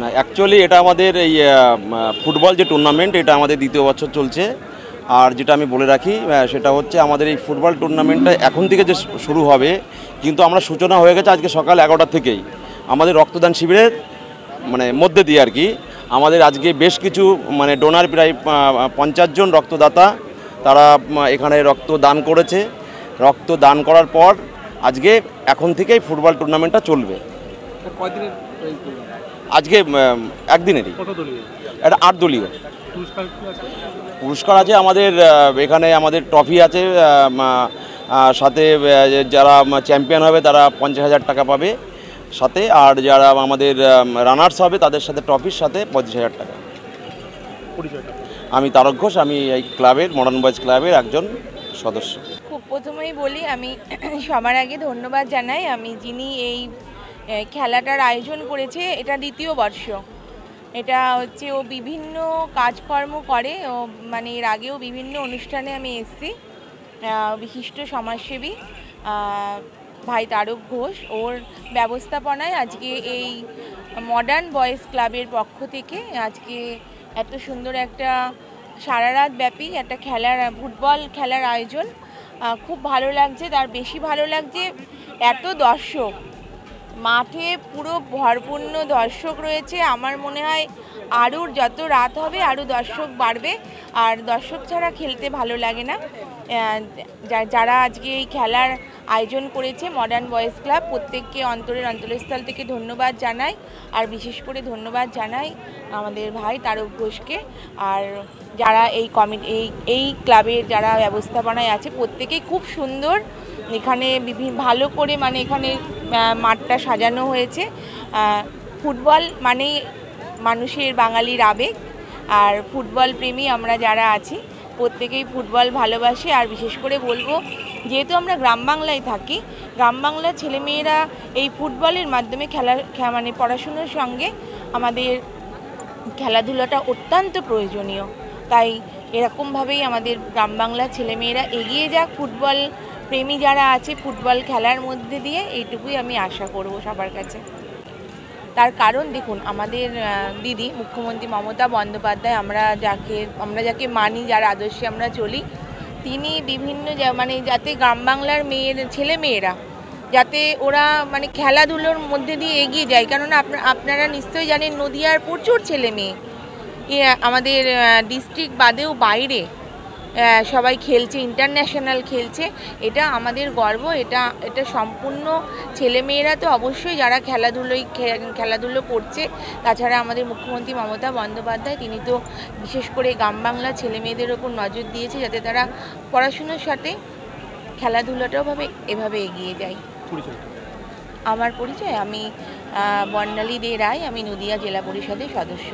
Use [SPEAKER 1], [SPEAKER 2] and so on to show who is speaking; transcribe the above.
[SPEAKER 1] না, অ্যাকচুয়ালি এটা আমাদের এই ফুটবল যে টুর্নামেন্ট, এটা আমাদের দ্বিতীয় বছর চলছে। আর যেটা আমি বলে রাখি সেটা হচ্ছে আমাদের এই ফুটবল টুর্নামেন্টটা এখন থেকে যে শুরু হবে, কিন্তু আমরা সূচনা হয়ে গেছে আজকে সকাল 11টা থেকেই আমাদের রক্তদান শিবিরের মধ্যে দিয়ে আর কি। আমাদের আজকে বেশ কিছু ডোনার প্রায় 50 জন রক্তদাতা তারা এখানে রক্তদান করেছে। রক্তদান করার পর আজকে এখন থেকেই ফুটবল টুর্নামেন্টটা চলবে। আজকে একদিনেরই। এটা 8 দলীয়। পুরস্কার আছে আমাদের এখানে, আমাদের ট্রফি আছে, সাথে যারা চ্যাম্পিয়ন হবে তারা 50,000 টাকা পাবে সাথে, আর যারা আমাদের রানার্স হবে তাদের সাথে ট্রফির সাথে 25,000 টাকা। আমি তারক ঘোষ, আমি এই ক্লাবের মডার্ন বয়েজ ক্লাবের একজন সদস্য।
[SPEAKER 2] খুব প্রথমেই বলি আমি সবার আগে ধন্যবাদ জানাই আমি যিনি এই খেলাটার আয়োজন করেছে। এটা দ্বিতীয় বর্ষ। এটা হচ্ছে ও বিভিন্ন কাজকর্ম করে, ও এর আগেও বিভিন্ন অনুষ্ঠানে আমি এসেছি। বিশিষ্ট সমাজসেবী ভাই তারক ঘোষ, ওর ব্যবস্থাপনায় আজকে এই মডার্ন বয়েজ ক্লাবের পক্ষ থেকে আজকে এত সুন্দর একটা সারা রাত ব্যাপী একটা ফুটবল খেলার আয়োজন। খুব ভালো লাগছে। তার বেশি ভালো লাগছে এত দর্শক, মাঠে পুরো ভরপূর্ণ দর্শক রয়েছে। আমার মনে হয় আরও যত রাত হবে আরও দর্শক বাড়বে, আর দর্শক ছাড়া খেলতে ভালো লাগে না। যারা আজকে এই খেলার আয়োজন করেছে মডার্ন বয়েজ ক্লাব, প্রত্যেককে অন্তরস্থল থেকে ধন্যবাদ জানাই। আর বিশেষ করে ধন্যবাদ জানাই আমাদের ভাই তারক ঘোষকে। আর যারা এই ক্লাবের যারা ব্যবস্থাপনায় আছে প্রত্যেকেই খুব সুন্দর। এখানে ভালো করে এখানে মাঠটা সাজানো হয়েছে। ফুটবল মানুষের বাঙালির আবেগ, আর ফুটবল প্রেমী আমরা যারা আছি প্রত্যেকেই ফুটবল ভালোবাসি। আর বিশেষ করে বলবো, যেহেতু আমরা গ্রাম বাংলায় থাকি, গ্রাম বাংলার ছেলেমেয়েরা এই ফুটবলের মাধ্যমে পড়াশুনোর সঙ্গে আমাদের খেলাধুলাটা অত্যন্ত প্রয়োজনীয়। তাই এরকমভাবেই আমাদের গ্রাম বাংলার ছেলেমেয়েরা এগিয়ে যাক, ফুটবল প্রেমী যারা আছে ফুটবল খেলার মধ্যে দিয়ে, এইটুকুই আমি আশা করব সবার কাছে। তার কারণ দেখুন, আমাদের দিদি মুখ্যমন্ত্রী মমতা বন্দ্যোপাধ্যায়, আমরা যাকে মানি, যার আদর্শে আমরা চলি, তিনি বিভিন্ন যাতে গ্রাম বাংলার ছেলেমেয়েরা যাতে ওরা খেলাধুলোর মধ্যে দিয়ে এগিয়ে যায়। কেননা আপনারা নিশ্চয়ই জানেন নদিয়ার প্রচুর ছেলে মেয়ে আমাদের ডিস্ট্রিক্ট বাদেও বাইরে সবাই খেলছে, ইন্টারন্যাশনাল খেলছে। এটা আমাদের গর্ব। এটা সম্পূর্ণ ছেলেমেয়েরা তো অবশ্যই যারা খেলাধুলো করছে। তাছাড়া আমাদের মুখ্যমন্ত্রী মমতা বন্দ্যোপাধ্যায় তিনি তো বিশেষ করে গ্রাম বাংলার ছেলেমেয়েদের ওপর নজর দিয়েছে যাতে তারা পড়াশুনোর সাথে খেলাধুলাটাও এভাবে এগিয়ে যায়। আমার পরিচয়, আমি বর্ণালী দে রায়, আমি নদিয়া জেলা পরিষদের সদস্য।